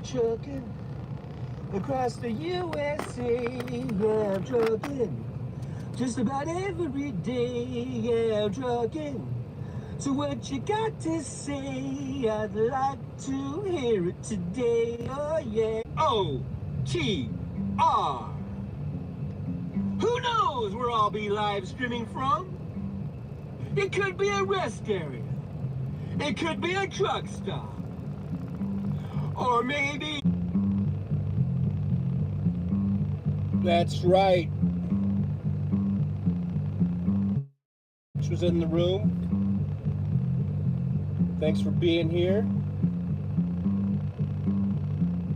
trucking across the USA. Yeah, I'm trucking just about every day. Yeah, I'm trucking. So what you got to say? I'd like to hear it today. Oh yeah. OTR. Who knows where I'll be live streaming from? It could be a rest area. It could be a truck stop. Or maybe... That's right. Which was in the room. Thanks for being here.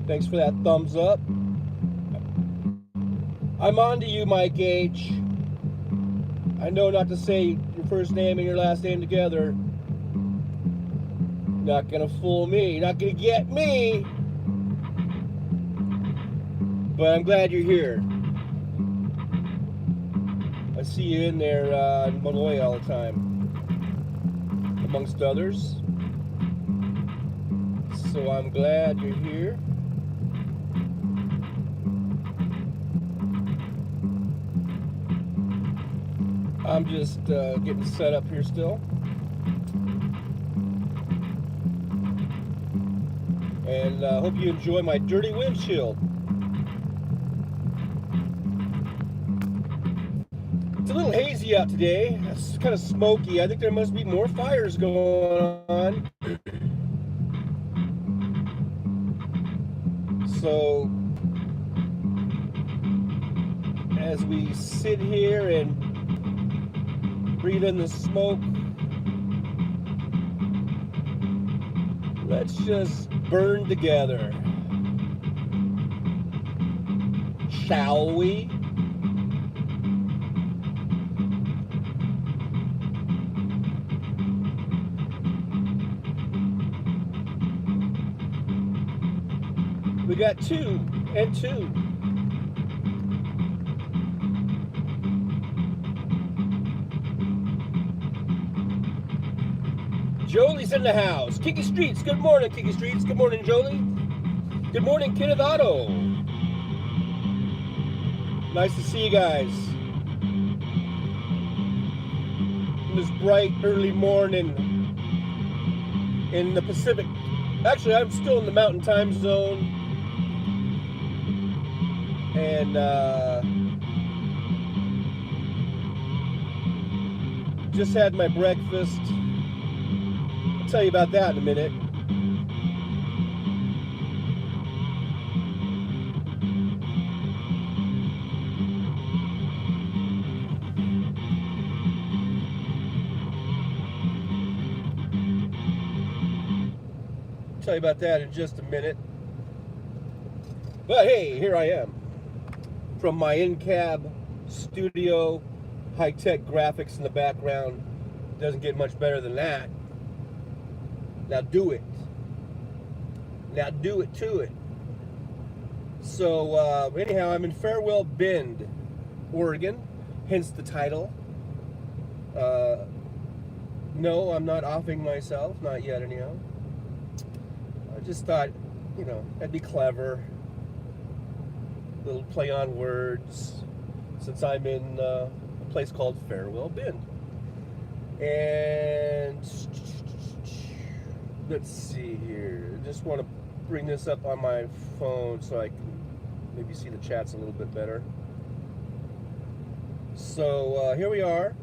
Thanks for that thumbs up. I'm on to you, Mike H. I know not to say your first name and your last name together. Not gonna fool me. Not gonna get me. But I'm glad you're here. I see you in there in Malloy all the time, amongst others. So I'm glad you're here. I'm just getting set up here still. And hope you enjoy my dirty windshield. It's a little hazy out today. It's kind of smoky. I think there must be more fires going on. So, as we sit here and breathe in the smoke, let's just burn together, shall we? We got 2 and 2. Jolie's in the house. Kiki Streets. Good morning, Kiki Streets. Good morning, Jolie. Good morning, Kenneth Otto. Nice to see you guys. This bright early morning in the Pacific. Actually, I'm still in the Mountain Time Zone. And just had my breakfast. I'll tell you about that in a minute. I'll tell you about that in just a minute. But hey, here I am. From my in-cab studio, high-tech graphics in the background. Doesn't get much better than that. Now do it. Now do it to it. So anyhow, I'm in Farewell Bend, Oregon, hence the title. No, I'm not offing myself, not yet anyhow. I just thought, you know, that'd be clever. Little play on words, since I'm in a place called Farewell Bend. And let's see here. I just want to bring this up on my phone so I can maybe see the chats a little bit better. So here we are.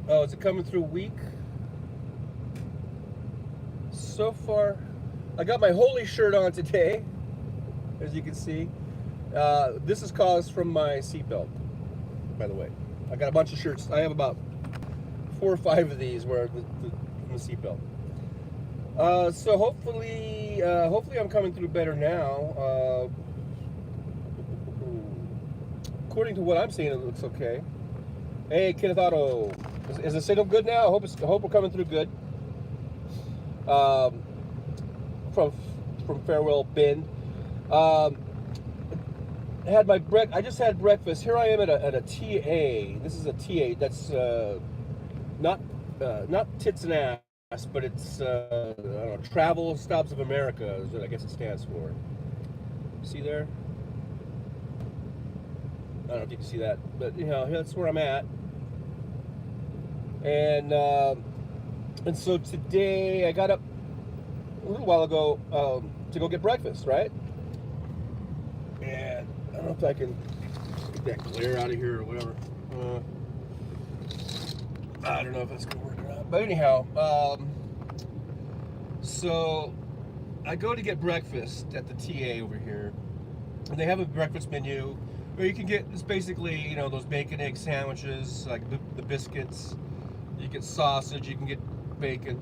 Oh, is it coming through weak? So far, I got my holy shirt on today, as you can see. This is caused from my seatbelt, by the way. I got a bunch of shirts. I have about 4 or 5 of these where from the seatbelt. So hopefully I'm coming through better now. According to what I'm seeing, it looks okay. Hey, Kenneth Otto, is the signal good now? I hope we're coming through good. From Farewell Bend. I just had breakfast. Here I am at a TA. This is a TA. That's not tits and but it's I don't know, Travel Stops of America is what I guess it stands for. See there? I don't know if you can see that, but you know that's where I'm at. And so today I got up a little while ago to go get breakfast, right? And I don't know if I can get that glare out of here or whatever. I don't know if that's gonna work or not. But anyhow, so I go to get breakfast at the TA over here, and they have a breakfast menu where you can get, it's basically, you know, those bacon egg sandwiches, like the biscuits. You get sausage, you can get bacon.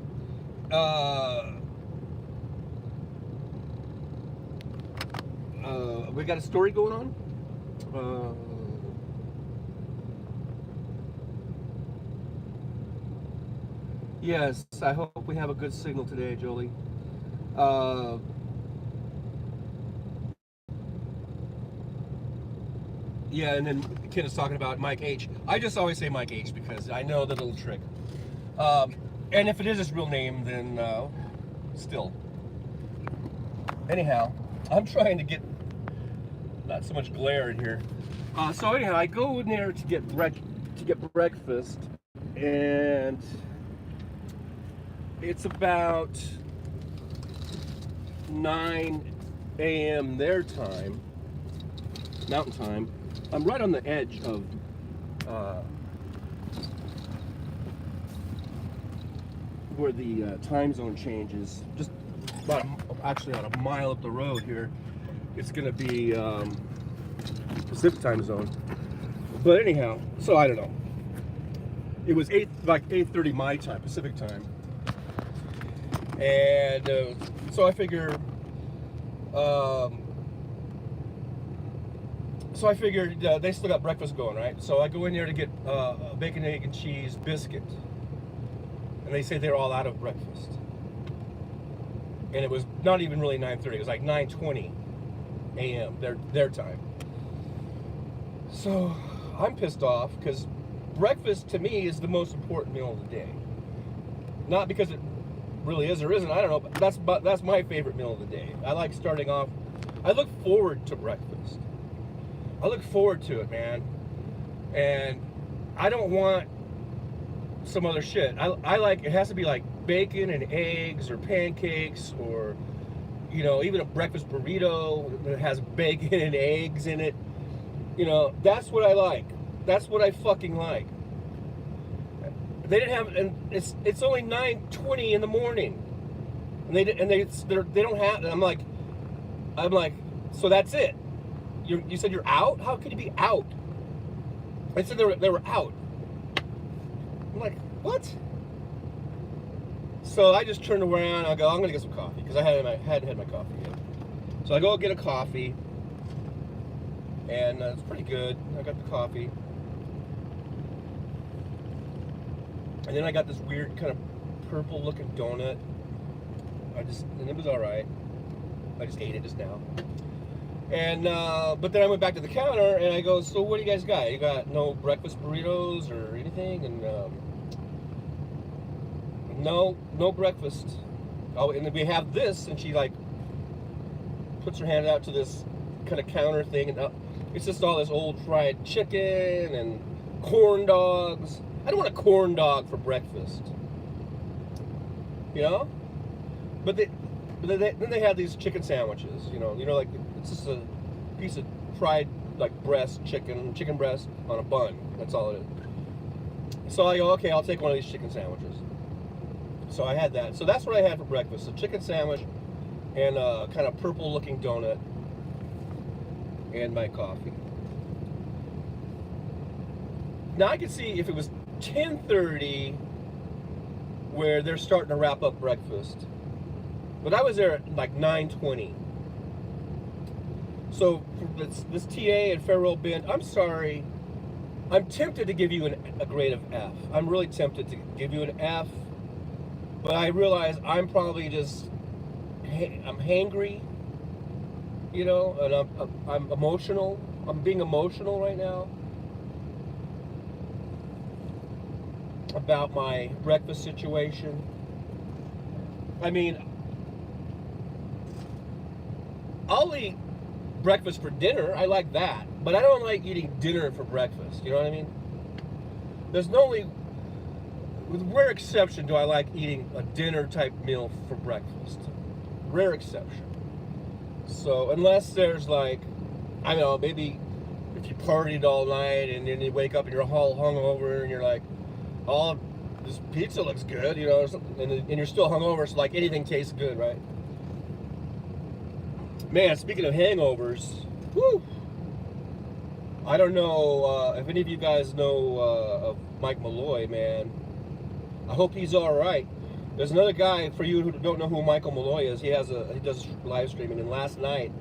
We got a story going on. Yes, I hope we have a good signal today, Jolie. Yeah, and then Ken is talking about Mike H. I just always say Mike H because I know the little trick. And if it is his real name, then still. Anyhow, I'm trying to get not so much glare in here. So anyhow, I go in there to get breakfast, and it's about 9 a.m. their time, Mountain Time. I'm right on the edge of where the time zone changes. Just about actually about a mile up the road here. It's going to be Pacific time zone. But anyhow, so I don't know. It was 8:30 my time, Pacific time. And so I figure, they still got breakfast going, right? So I go in there to get a bacon, egg, and cheese biscuit. And they say they're all out of breakfast. And it was not even really 9:30, it was like 9:20 a.m. their time. So I'm pissed off because breakfast to me is the most important meal of the day. Not because it really is or isn't, I don't know, but that's my favorite meal of the day. I like starting off, I look forward to breakfast. I look forward to it, man. And I don't want some other shit. I like, it has to be like bacon and eggs or pancakes, or, you know, even a breakfast burrito that has bacon and eggs in it. You know, that's what I like. That's what I fucking like. They didn't have, and it's only 9:20 in the morning, and they don't have. I'm like, so that's it. You said you're out? How could you be out? I said they were out. I'm like, what? So I just turned around. I go, I'm gonna get some coffee because I hadn't had my coffee yet. So I go get a coffee, and it's pretty good. I got the coffee. And then I got this weird kind of purple looking donut. And it was all right. I just ate it just now. And, but then I went back to the counter and I go, so what do you guys got? You got no breakfast burritos or anything? And, no breakfast. Oh, and then we have this, and she like puts her hand out to this kind of counter thing, and it's just all this old fried chicken and corn dogs. I don't want a corn dog for breakfast, you know. But then they have these chicken sandwiches, you know, like it's just a piece of fried like chicken breast on a bun. That's all it is. So I go, okay, I'll take one of these chicken sandwiches. So I had that. So that's what I had for breakfast: a chicken sandwich and a kind of purple-looking donut, and my coffee. Now I could see if it was 10:30 where they're starting to wrap up breakfast, but I was there at like 9:20. So this TA and Farrell Bend, I'm sorry, I'm tempted to give you a grade of F. I'm really tempted to give you an F, but I realize I'm probably just I'm hangry, you know, and I'm emotional. I'm being emotional right now about my breakfast situation. I mean, I'll eat breakfast for dinner. I like that, but I don't like eating dinner for breakfast. You know what I mean? There's no only, with rare exception, do I like eating a dinner type meal for breakfast. Rare exception. So unless there's like, I don't know, maybe if you partied all night and then you wake up and you're all hungover and you're like, oh, this pizza looks good, you know, and you're still hungover, so like anything tastes good, right? Man, speaking of hangovers, whew, I don't know if any of you guys know of Mike Malloy, man. I hope he's all right. There's another guy, for you who don't know who Michael Malloy is, he does live streaming, and last night,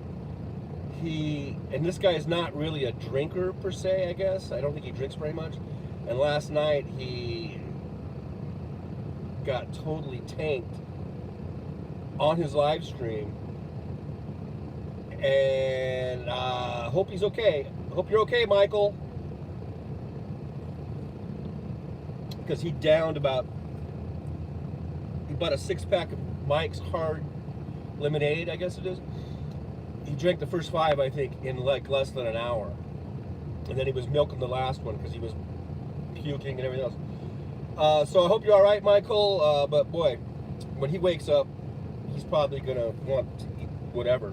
and this guy is not really a drinker per se, I guess. I don't think he drinks very much. And last night, he got totally tanked on his live stream. And I hope he's okay. I hope you're okay, Michael. Because he downed about a 6-pack of Mike's Hard Lemonade, I guess it is. He drank the first 5, I think, in like less than an hour. And then he was milking the last one because he was puking and everything else. So I hope you're all right, Michael. But boy, when he wakes up, he's probably going to want to eat whatever,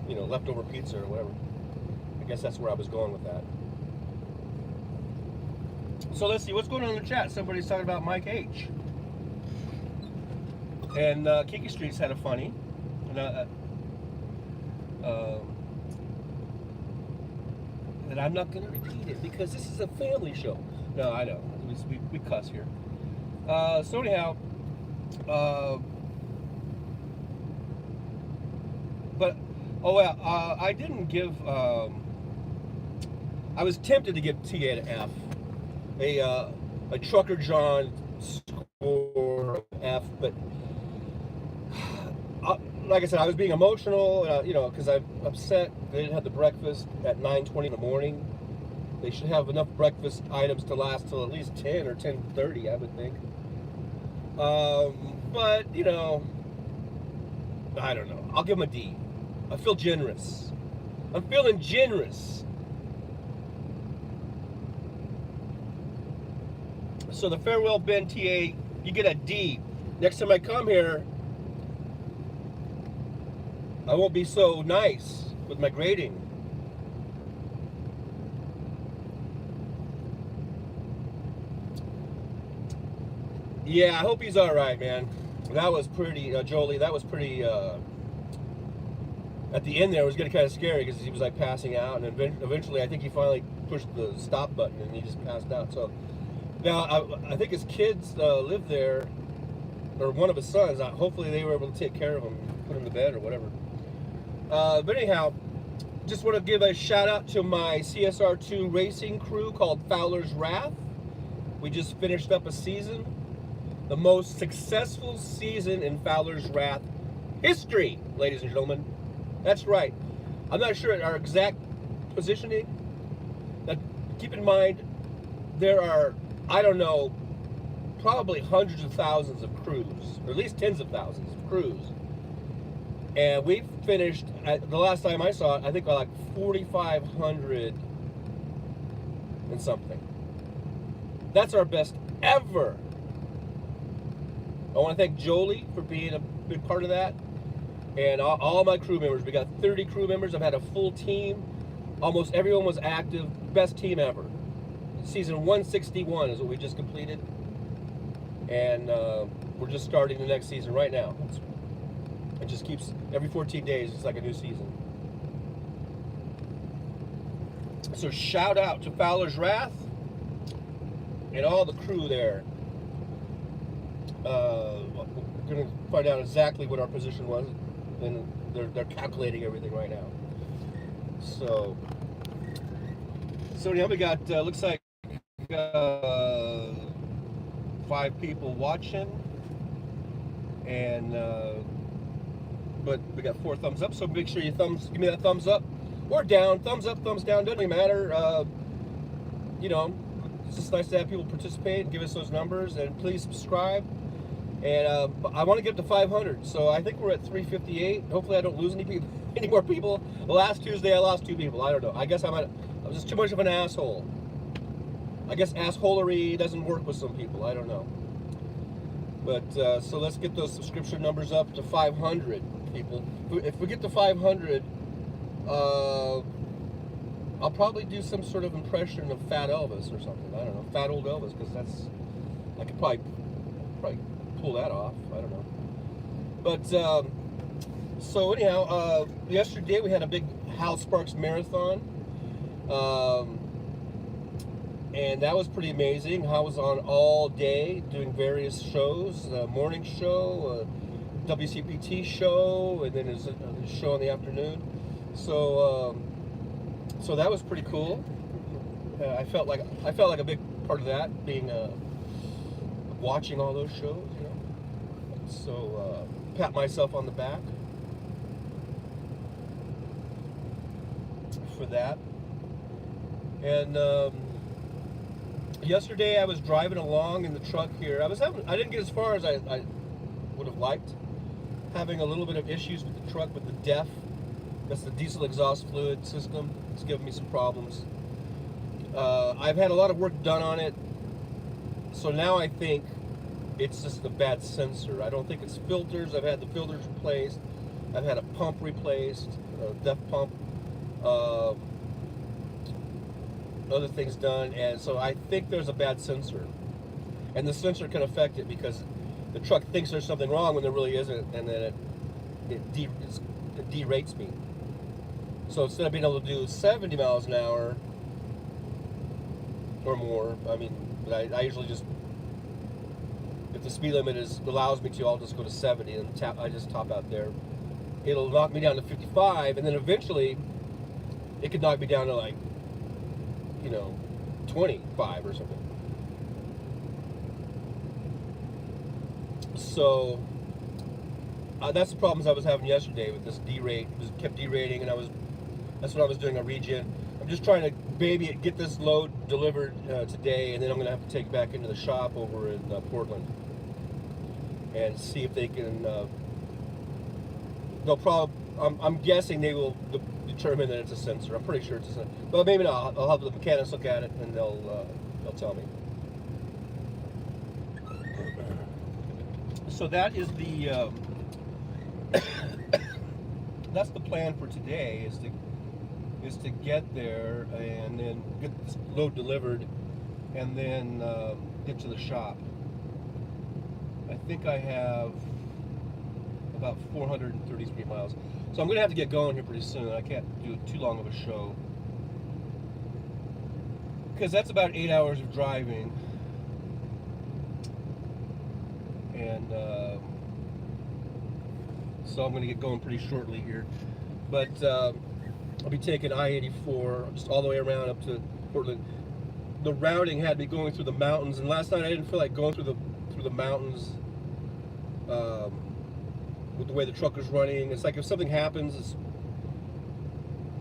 you know, leftover pizza or whatever. I guess that's where I was going with that. So let's see, what's going on in the chat? Somebody's talking about Mike H. And Kiki Streets had a funny. And I'm not going to repeat it because this is a family show. No, I know. We cuss here. So anyhow, but, oh well, I didn't give, I was tempted to give TA to F. A Trucker John score F, but like I said, I was being emotional, you know, because I'm upset they didn't have the breakfast at 9:20 in the morning. They should have enough breakfast items to last till at least 10 or 10:30, I would think. But, you know, I don't know. I'll give them a D. I feel generous. I'm feeling generous. So the Farewell Ben TA, you get a D. Next time I come here, I won't be so nice with my grading. Yeah, I hope he's all right, man. That was pretty, Jolie, that was pretty, at the end there, it was getting kind of scary because he was like passing out, and eventually I think he finally pushed the stop button and he just passed out. So now I think his kids live there, or one of his sons. Hopefully they were able to take care of him, put him to bed or whatever. But anyhow, just want to give a shout out to my CSR2 racing crew called Fowler's Wrath. We just finished up a season, the most successful season in Fowler's Wrath history, ladies and gentlemen. That's right. I'm not sure our exact positioning. Now, keep in mind, there are, I don't know, probably hundreds of thousands of crews, or at least tens of thousands of crews. And we finished, the last time I saw it, I think like 4,500 and something. That's our best ever. I want to thank Jolie for being a big part of that. And all my crew members. We got 30 crew members. I've had a full team. Almost everyone was active. Best team ever. Season 161 is what we just completed. And we're just starting the next season right now. It just keeps, every 14 days, it's like a new season. So shout out to Fowler's Wrath and all the crew there. We're going to find out exactly what our position was, and they're calculating everything right now. So anyhow, we got, looks like 5 people watching, and but we got 4 thumbs up, so make sure you give me that thumbs up or down. Thumbs up, thumbs down, doesn't really matter. You know, it's just nice to have people participate and give us those numbers, and please subscribe. And I want to get to 500, so I think we're at 358. Hopefully, I don't lose any people, any more people. The last Tuesday, I lost 2 people. I don't know. I guess I was just too much of an asshole. I guess assholery doesn't work with some people. I don't know. But so let's get those subscription numbers up to 500 people. If we get to 500, I'll probably do some sort of impression of Fat Elvis or something. I don't know, Fat Old Elvis, because I could probably pull that off. I don't know. But so anyhow, yesterday we had a big Hal Sparks marathon, and that was pretty amazing. Hal was on all day doing various shows, morning show, WCPT show, and then his show in the afternoon. So so that was pretty cool. I felt like a big part of that, being watching all those shows, you know. So pat myself on the back for that. And yesterday I was driving along in the truck here. I didn't get as far as I would have liked. Having a little bit of issues with the truck with the DEF. That's the diesel exhaust fluid system. It's giving me some problems. I've had a lot of work done on it, so now I think it's just a bad sensor. I don't think it's filters. I've had the filters replaced. I've had a pump replaced, a DEF pump, other things done, and so I think there's a bad sensor. And the sensor can affect it because the truck thinks there's something wrong when there really isn't, and then it derates me. So instead of being able to do 70 miles an hour or more, I mean, I usually just, if the speed limit allows me to, I'll just go to 70 and I just top out there. It'll knock me down to 55, and then eventually it could knock me down to, like, you know, 25 or something. So that's the problems I was having yesterday with this derate. It just kept derating, and that's what I was doing a regen. I'm just trying to get this load delivered today, and then I'm going to have to take it back into the shop over in Portland and see if they can. I'm guessing they will determine that it's a sensor. I'm pretty sure it's a sensor, but maybe not. I'll have the mechanics look at it, and they'll tell me. So that is the that's the plan for today. Is to get there and then get this load delivered, and then get to the shop. I think I have about 433 miles. So I'm going to have to get going here pretty soon. I can't do too long of a show, because that's about 8 hours of driving. And so I'm going to get going pretty shortly here. But I'll be taking I-84 just all the way around up to Portland. The routing had me going through the mountains, and last night I didn't feel like going through the mountains with the way the truck was running. It's like if something happens,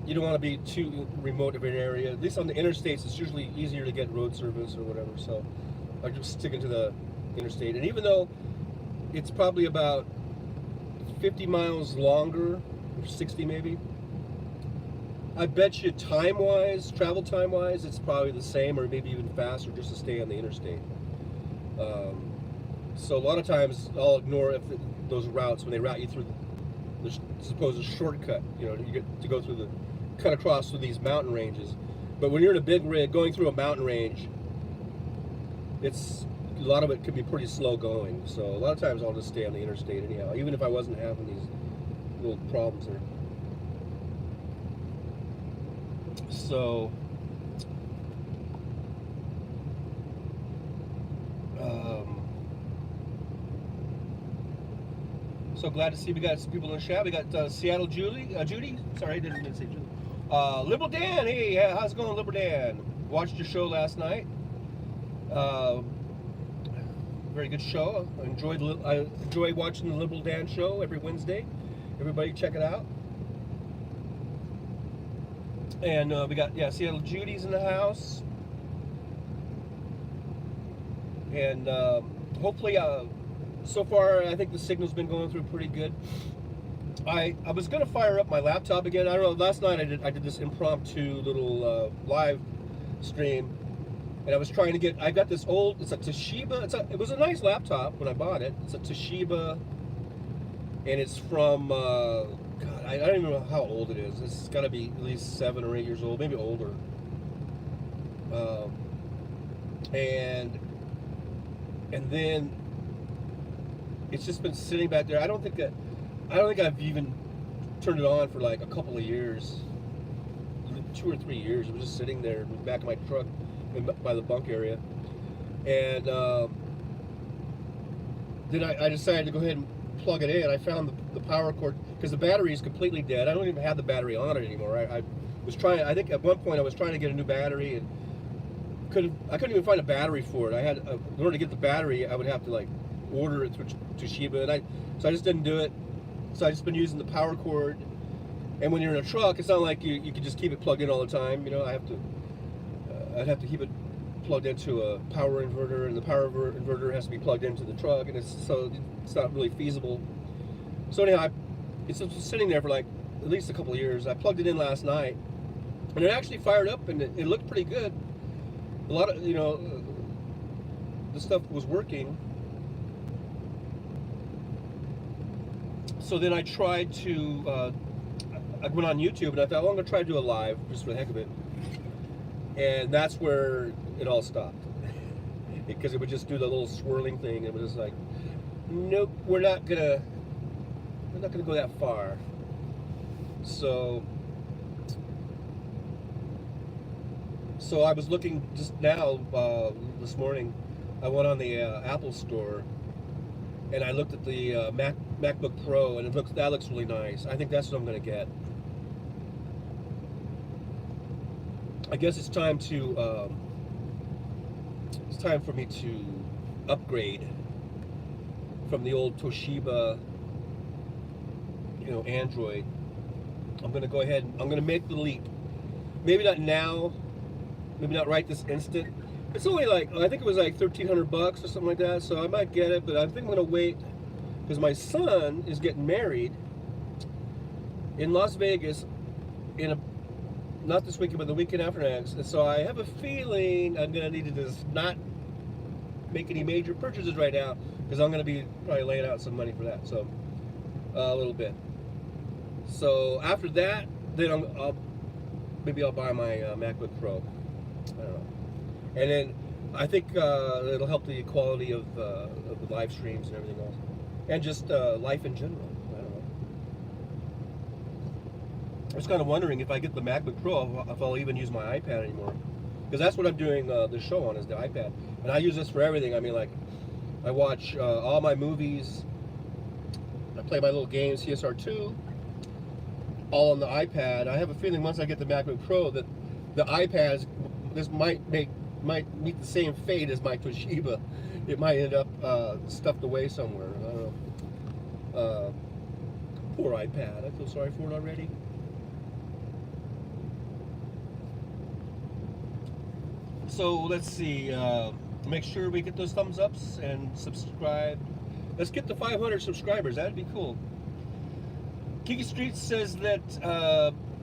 you don't want to be too remote of an area. At least on the interstates, it's usually easier to get road service or whatever. So I'm just sticking to the interstate. And even though it's probably about 50 miles longer, or 60 maybe, I bet you travel time-wise, it's probably the same or maybe even faster just to stay on the interstate. So a lot of times I'll ignore those routes when they route you through the supposed shortcut. You know, you get to go through cut across through these mountain ranges. But when you're in a big rig going through a mountain range, a lot of it could be pretty slow going. So a lot of times I'll just stay on the interstate anyhow, even if I wasn't having these little problems there. So so glad to see we got some people in the chat. We got Seattle Judy. Sorry, I didn't mean to say Julie. Liberal Dan, hey, how's it going, Liberal Dan? Watched your show last night. Very good show. I enjoy watching the Liberal Dan show every Wednesday. Everybody check it out. And we got, Seattle Judy's in the house. And hopefully So far, I think the signal's been going through pretty good. I was gonna fire up my laptop again. I don't know. Last night I did this impromptu little live stream, and I was trying to get. I got this old. It's a Toshiba. It was a nice laptop when I bought it. It's a Toshiba, and it's from. God, I don't even know how old it is. It's got to be at least 7 or 8 years old, maybe older. And then it's just been sitting back there. I don't think I've even turned it on for like a couple of years, 2 or 3 years. It was just sitting there in the back of my truck by the bunk area, and then I decided to go ahead and plug it in. I found the power cord because the battery is completely dead. I don't even have the battery on it anymore. I was trying. I think at one point I was trying to get a new battery and I couldn't even find a battery for it. I had in order to get the battery, I would have to like order it through Toshiba, and so I just didn't do it. So I just been using the power cord. And when you're in a truck, it's not like you can just keep it plugged in all the time. You know, I'd have to keep it plugged into a power inverter, and the power inverter has to be plugged into the truck, and it's not really feasible. So anyhow, it's just sitting there for like at least a couple of years. I plugged it in last night, and it actually fired up, and it looked pretty good. A lot of, the stuff was working. So then I tried to, I went on YouTube and I thought, well, I'm going to try to do a live just for the heck of it. And that's where it all stopped. Because it would just do the little swirling thing. It was just like, nope, we're not gonna go that far. So I was looking just now, this morning, I went on the Apple store and I looked at the MacBook Pro, and that looks really nice. I think that's what I'm going to get. I guess it's time for me to upgrade from the old Toshiba, Android. I'm going to go ahead and I'm going to make the leap. Maybe not now. Maybe not right this instant. It's only like, I think it was like $1,300 or something like that, so I might get it, but I think I'm going to wait because my son is getting married in Las Vegas not this weekend, but the weekend after next, and so I have a feeling I'm going to need to just not make any major purchases right now because I'm going to be probably laying out some money for that, so a little bit. So after that, then maybe I'll buy my MacBook Pro. I don't know. And then I think it'll help the quality of the live streams and everything else. And just life in general. I don't know. I was kind of wondering if I get the MacBook Pro, if I'll even use my iPad anymore. Because that's what I'm doing the show on, is the iPad. And I use this for everything. I mean, like, I watch all my movies. I play my little game, CSR2. All on the iPad. I have a feeling once I get the MacBook Pro that the iPad, this might meet the same fate as my Toshiba. It might end up stuffed away somewhere. I don't know. Poor iPad. I feel sorry for it already. So let's see. Make sure we get those thumbs ups and subscribe. Let's get to 500 subscribers. That'd be cool. Kiki Street says that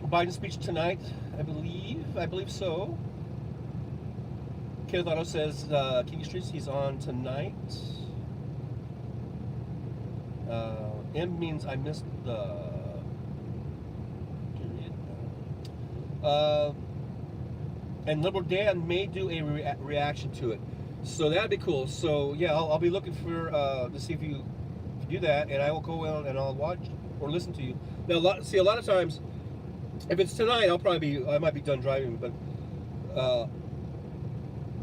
Biden's speech tonight. I believe so. Kenneth Otto says Kiki Streets, he's on tonight. M means I missed the period. And Liberal Dan may do a reaction to it, so that'd be cool. So yeah, I'll be looking for to see if you do that, and I will go in and I'll watch or listen to you. Now, a lot of times, if it's tonight, I might be done driving, but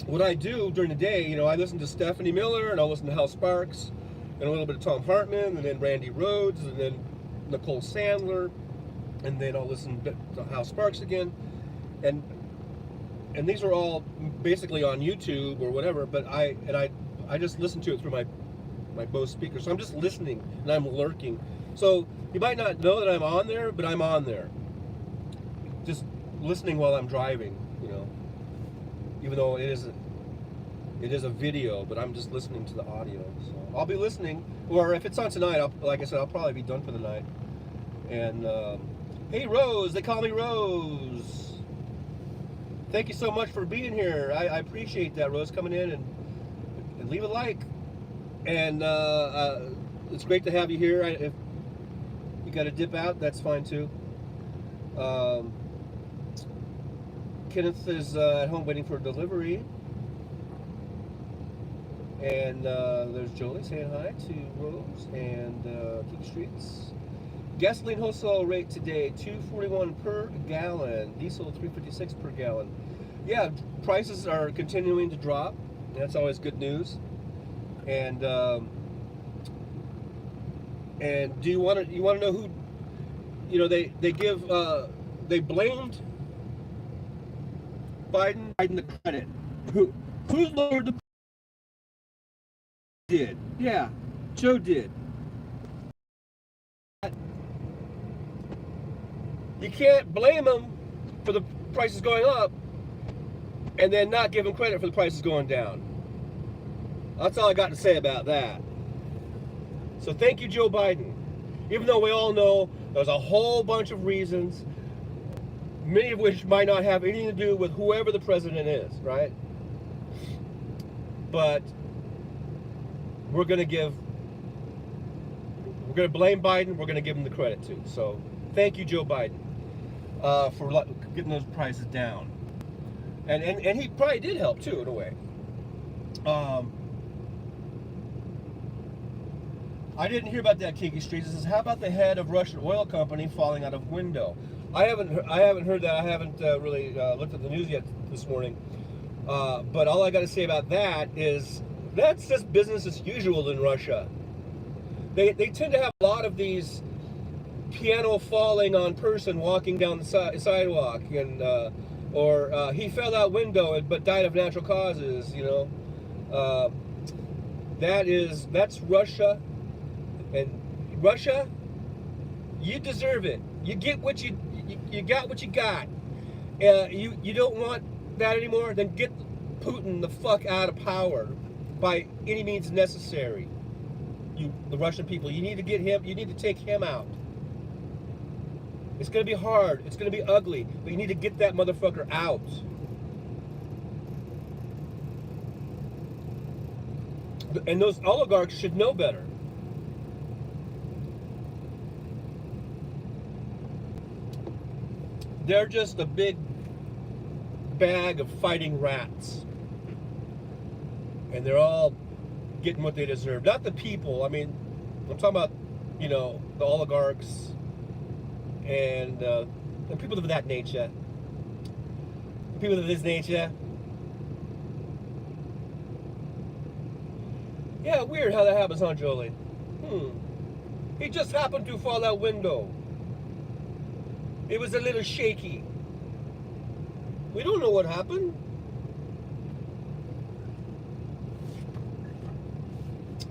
what I do during the day, I listen to Stephanie Miller, and I'll listen to Hal Sparks, and a little bit of Tom Hartman, and then Randy Rhoads, and then Nicole Sandler, and then I'll listen to Hal Sparks again, and these are all basically on YouTube or whatever, but I just listen to it through my Bose speaker, so I'm just listening, and I'm lurking. So you might not know that I'm on there, but I'm on there. Just listening while I'm driving, even though it isn't It is a video, but I'm just listening to the audio. So I'll be listening, or if it's on tonight, like I said, I'll probably be done for the night. And hey, Rose, they call me Rose. Thank you so much for being here. I appreciate that, Rose, coming in and leave a like. And it's great to have you here. If you got to dip out, that's fine too. Kenneth is at home waiting for delivery. And there's Jolie saying hi to Rose and Kiki Streets. Gasoline wholesale rate today, $2.41 per gallon. Diesel, $3.56 per gallon. Yeah, prices are continuing to drop. That's always good news. And do you want to know who? You know, they blamed Biden the credit. Who's lowered the? Did. Yeah, Joe did. You can't blame him for the prices going up and then not give him credit for the prices going down. That's all I got to say about that. So thank you, Joe Biden. Even though we all know there's a whole bunch of reasons, many of which might not have anything to do with whoever the president is, right? But we're going to blame Biden. We're going to give him the credit too. So thank you, Joe Biden, for getting those prices down. And he probably did help too, in a way. I didn't hear about that, Kiki Streets. It says, how about the head of Russian oil company falling out of window? I haven't heard that. I haven't really looked at the news yet this morning. But all I got to say about that is that's just business as usual in Russia. They tend to have a lot of these piano falling on person walking down the sidewalk, and or he fell out window but died of natural causes. You know, that's Russia. And Russia, you deserve it. You get what you got what you got. You don't want that anymore, then get Putin the fuck out of power by any means necessary. The Russian people, you need to get him, you need to take him out. It's going to be hard, it's going to be ugly, but you need to get that motherfucker out. And those oligarchs should know better. They're just a big bag of fighting rats. And they're all getting what they deserve. Not the people. I mean, I'm talking about, you know, the oligarchs and people of that nature. People of this nature. Yeah, weird how that happens, huh, Jolie? He just happened to fall out window. It was a little shaky. We don't know what happened.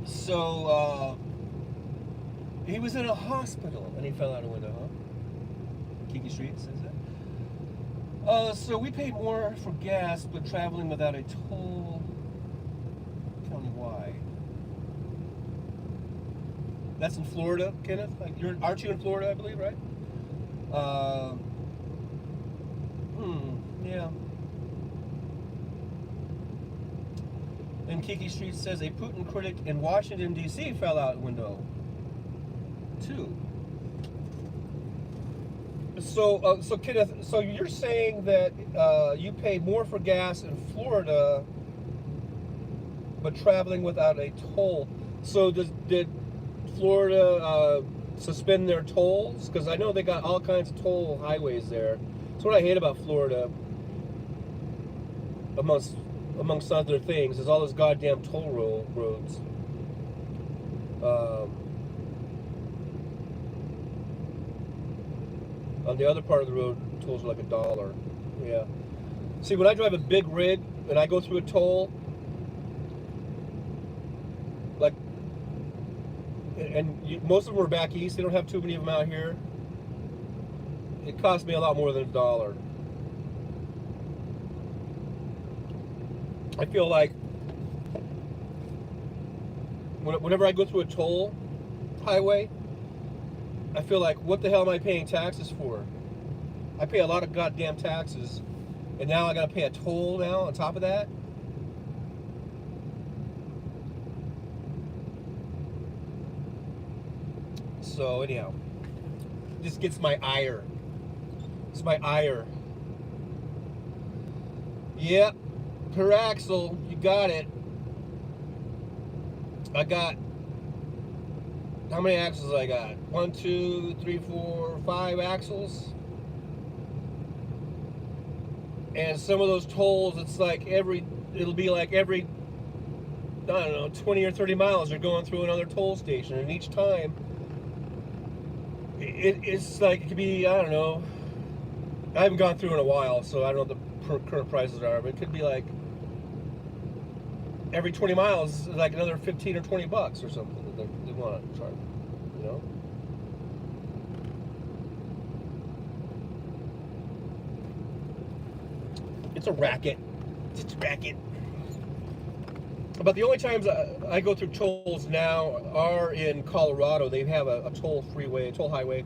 So, he was in a hospital and he fell out a window, huh? Kiki Street says that. So we pay more for gas, but traveling without a toll. Tell me why. That's in Florida, Kenneth? Aren't you in Florida, I believe, right? Yeah. And Kiki Street says a Putin critic in Washington, D.C. fell out window, too. So, so Kenneth, so you're saying that you pay more for gas in Florida, but traveling without a toll. So did Florida suspend their tolls? Because I know they got all kinds of toll highways there. That's what I hate about Florida, amongst other things, is all those goddamn toll roads. On the other part of the road, tolls are like $1. Yeah. See, when I drive a big rig and I go through a toll, like, and most of them are back east. They don't have too many of them out here. It costs me a lot more than $1. I feel like whenever I go through a toll highway, I feel like, what the hell am I paying taxes for? I pay a lot of goddamn taxes, and now I gotta pay a toll now on top of that. So anyhow, this gets my ire. It's my ire. Yep, per axle, you got it. I got, how many axles I got? 1, 2, 3, 4, 5 axles. And some of those tolls, it's like it'll be like every, I don't know, 20 or 30 miles you're going through another toll station. And each time, it's like, it could be, I don't know, I haven't gone through in a while, so I don't know what the current prices are, but it could be like every 20 miles, like another 15 or 20 bucks or something that they want to charge, you know? It's a racket. It's a racket. But the only times I go through tolls now are in Colorado. They have a toll freeway, a toll highway.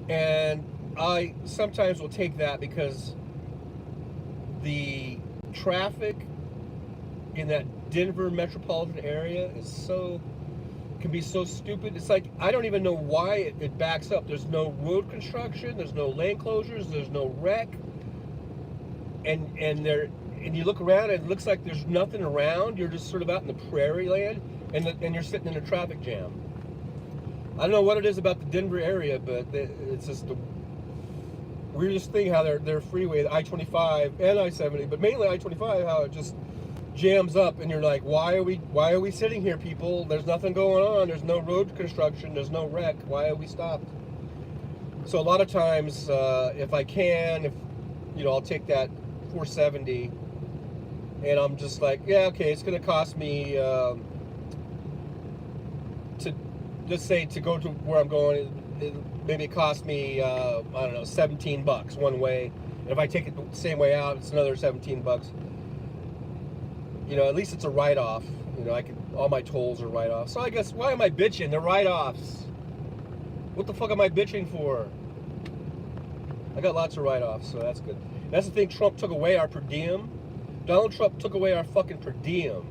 And I sometimes will take that because the traffic in that Denver metropolitan area can be so stupid. It's like, I don't even know why it backs up. There's no road construction, there's no lane closures, there's no wreck. And you look around and it looks like there's nothing around. You're just sort of out in the prairie land, and you're sitting in a traffic jam. I don't know what it is about the Denver area, but it's just the weirdest thing how their freeway, the I-25 and I-70, but mainly I-25, how it just jams up, and you're like, why are we sitting here, people? There's nothing going on. There's no road construction. There's no wreck. Why are we stopped? So a lot of times, if I can, I'll take that 470, and I'm just like, yeah, okay, it's going to cost me to go to where I'm going. Maybe it cost me I don't know, $17 one way, and if I take it the same way out, it's another $17. At least it's a write-off. All my tolls are write-offs. So I guess, why am I bitching? They're write-offs. What the fuck am I bitching for? I got lots of write-offs, so that's good. That's the thing. Trump took away our per diem. Donald Trump took away our fucking per diem.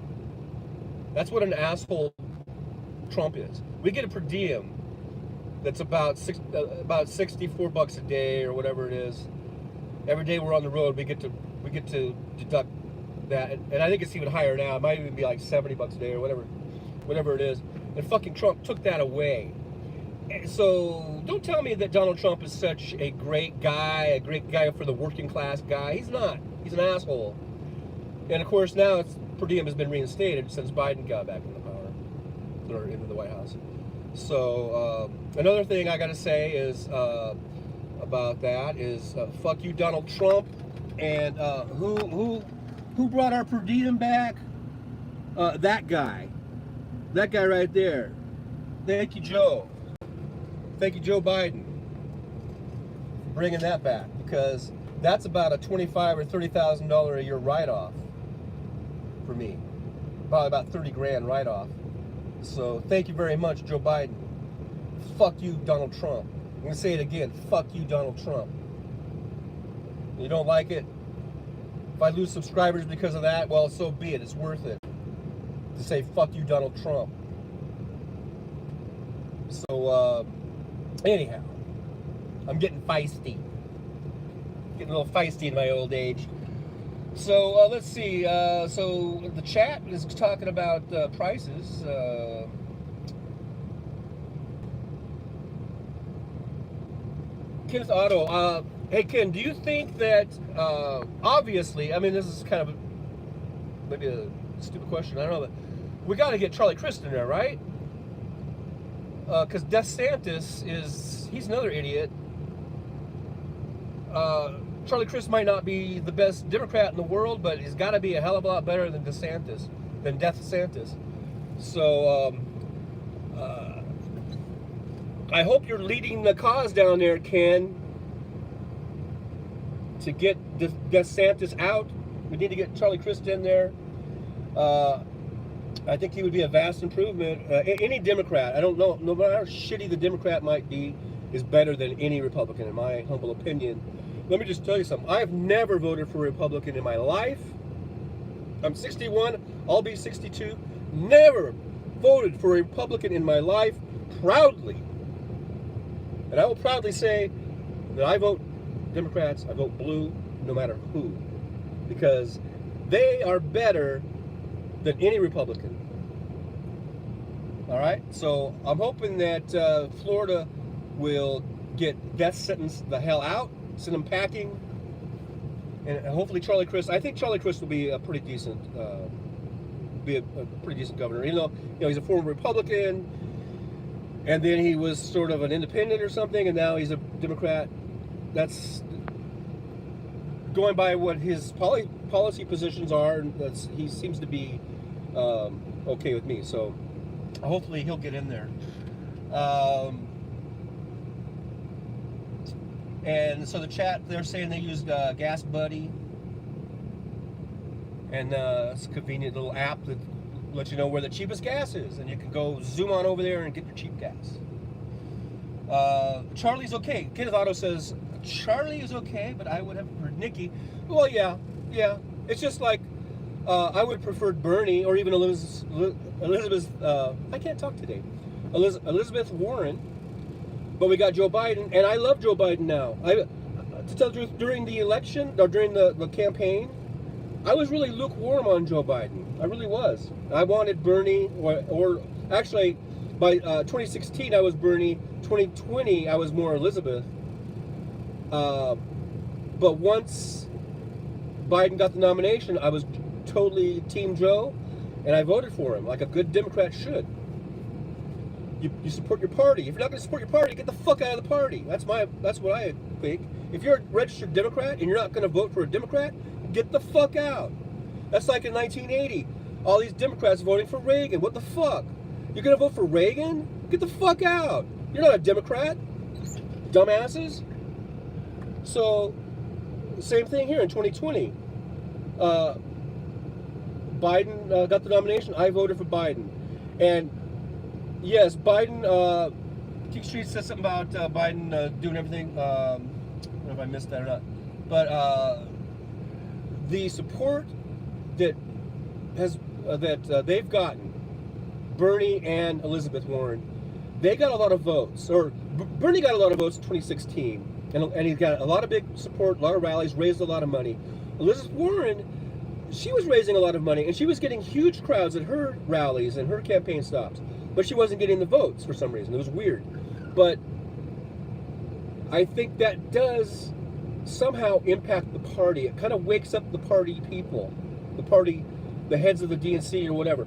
That's what an asshole Trump is. We get a per diem that's about $64 a day or whatever it is. Every day we're on the road, we get to deduct that, and I think it's even higher now. It might even be like $70 a day or whatever it is. And fucking Trump took that away. So don't tell me that Donald Trump is such a great guy for the working class guy. He's not. He's an asshole. And of course now per diem has been reinstated since Biden got back into power, or into the White House. So another thing I got to say is about that is fuck you, Donald Trump. And who brought our per diem back? That guy right there. Thank you, Joe. Thank you, Joe Biden, for bringing that back, because that's about a $25,000 or $30,000 a year write-off for me. Probably about 30 grand write-off. So thank you very much, Joe Biden. Fuck you, Donald Trump. I'm gonna say it again. Fuck you, Donald Trump. You don't like it? If I lose subscribers because of that, well, so be it. It's worth it to say fuck you, Donald Trump. So anyhow, I'm getting feisty. Getting a little feisty in my old age. So let's see. So the chat is talking about prices. Kenneth Otto. Hey Ken, do you think that obviously? I mean, this is kind of maybe a stupid question. I don't know, but we got to get Charlie Crist in there, right? Because DeSantis he's another idiot. Charlie Crist might not be the best Democrat in the world, but he's got to be a hell of a lot better than DeSantis. So I hope you're leading the cause down there, Ken, to get DeSantis out. We need to get Charlie Crist in there. I think he would be a vast improvement. Any Democrat, I don't know, no matter how shitty the Democrat might be, is better than any Republican, in my humble opinion. Let me just tell you something. I have never voted for a Republican in my life. I'm 61, I'll be 62. Never voted for a Republican in my life, proudly. And I will proudly say that I vote Democrats, I vote blue, no matter who. Because they are better than any Republican. All right? So I'm hoping that Florida will get death sentence the hell out, send them packing. And hopefully Charlie Crist, I think Charlie Crist will be a pretty decent governor. Even though, he's a former Republican, and then he was sort of an independent or something, and now he's a Democrat. That's going by what his policy positions are, and he seems to be okay with me. So hopefully he'll get in there. And so the chat, they're saying they used Gas Buddy, and it's a convenient little app that lets you know where the cheapest gas is, and you can go zoom on over there and get your cheap gas. Charlie's okay. Kenneth Otto says Charlie is okay, but I would have preferred Nikki. Well, yeah. It's just like I would have preferred Bernie or even Elizabeth. I can't talk today. Elizabeth Warren. But we got Joe Biden, and I love Joe Biden now. To tell the truth, during the election, or during the campaign, I was really lukewarm on Joe Biden. I really was. I wanted Bernie, or actually, by 2016, I was Bernie. 2020, I was more Elizabeth. But once Biden got the nomination, I was totally Team Joe, and I voted for him, like a good Democrat should. You support your party. If you're not going to support your party, get the fuck out of the party. That's what I think. If you're a registered Democrat and you're not going to vote for a Democrat, get the fuck out. That's like in 1980. All these Democrats voting for Reagan. What the fuck? You're going to vote for Reagan? Get the fuck out. You're not a Democrat. Dumbasses. So, same thing here in 2020. Biden got the nomination. I voted for Biden. And yes, Biden, Geek Street says something about Biden doing everything. I don't know if I missed that or not. But the support that they've gotten, Bernie and Elizabeth Warren, they got a lot of votes. Or Bernie got a lot of votes in 2016. And he got a lot of big support, a lot of rallies, raised a lot of money. Elizabeth Warren, she was raising a lot of money, and she was getting huge crowds at her rallies and her campaign stops. But she wasn't getting the votes for some reason. It was weird. But I think that does somehow impact the party. It kind of wakes up the party people, the heads of the DNC or whatever,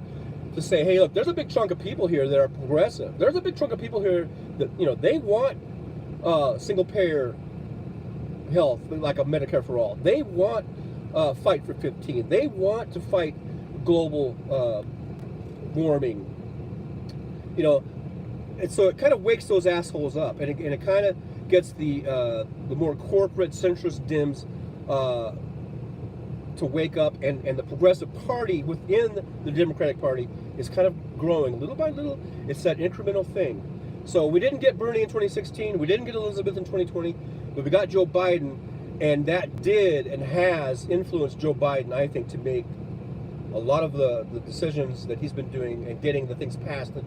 to say, hey, look, there's a big chunk of people here that are progressive. There's a big chunk of people here that, they want single-payer health, like a Medicare for all. They want Fight for 15. They want to fight global warming. And so it kind of wakes those assholes up, and it kind of gets the more corporate centrist Dems to wake up, and the progressive party within the Democratic Party is kind of growing little by little. It's that incremental thing. So we didn't get Bernie in 2016, we didn't get Elizabeth in 2020, but we got Joe Biden, and that did and has influenced Joe Biden, I think, to make a lot of the decisions that he's been doing and getting the things passed that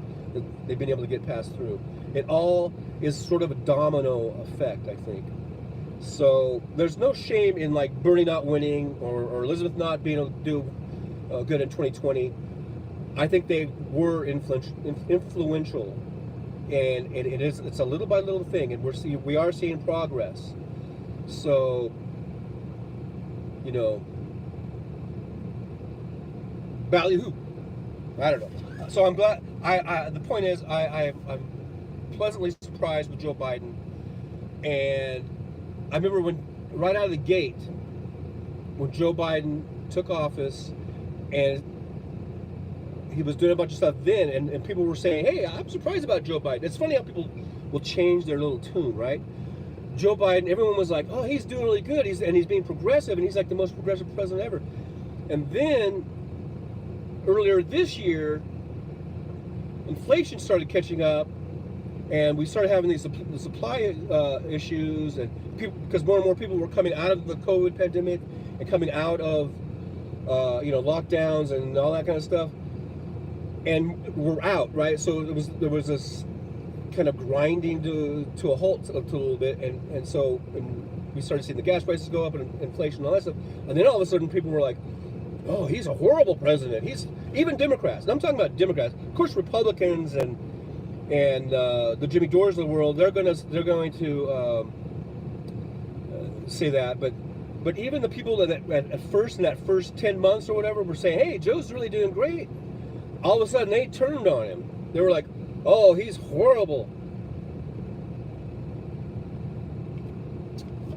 they've been able to get passed through. It all is sort of a domino effect, I think. So there's no shame in like Bernie not winning or Elizabeth not being able to do good in 2020. I think they were influential, and it's a little by little thing, and we are seeing progress. So, ballyhoo. I don't know. So I'm glad. The point is, I'm pleasantly surprised with Joe Biden, and I remember when right out of the gate, when Joe Biden took office, and he was doing a bunch of stuff then, and people were saying, hey, I'm surprised about Joe Biden. It's funny how people will change their little tune, right? Joe Biden, everyone was like, oh, he's doing really good, he's being progressive, and he's like the most progressive president ever. And then earlier this year, inflation started catching up, and we started having these supply issues, and because more and more people were coming out of the COVID pandemic and coming out of lockdowns and all that kind of stuff, and we're out, right? So there was this kind of grinding to a halt a little bit, and so we started seeing the gas prices go up and inflation and all that stuff, and then all of a sudden people were like, oh, he's a horrible president. He's even Democrats. And I'm talking about Democrats. Of course, Republicans and the Jimmy Dores of the world, they're going to say that. But even the people that at first, in that first 10 months or whatever, were saying, hey, Joe's really doing great. All of a sudden, they turned on him. They were like, oh, he's horrible.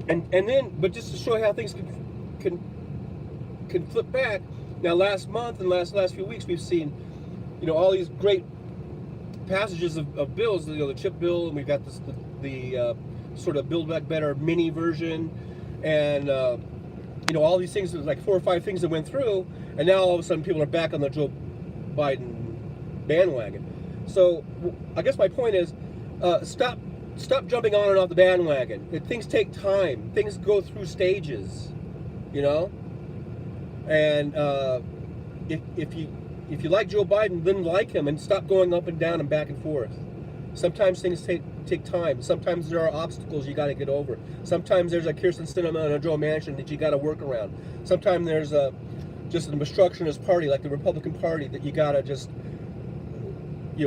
And then, but just to show how things can flip back. Now, last month and last few weeks, we've seen, all these great passages of bills. The CHIP bill, and we've got the sort of Build Back Better mini version, and all these things. There's like 4 or 5 things that went through, and now all of a sudden people are back on the Joe Biden bandwagon. So I guess my point is, stop jumping on and off the bandwagon. Things take time. Things go through stages, And if you like Joe Biden, then like him and stop going up and down and back and forth. Sometimes things take time. Sometimes there are obstacles you got to get over. Sometimes there's a Kyrsten Sinema and a Joe Manchin that you got to work around. Sometimes there's just an obstructionist party like the Republican Party that you got to just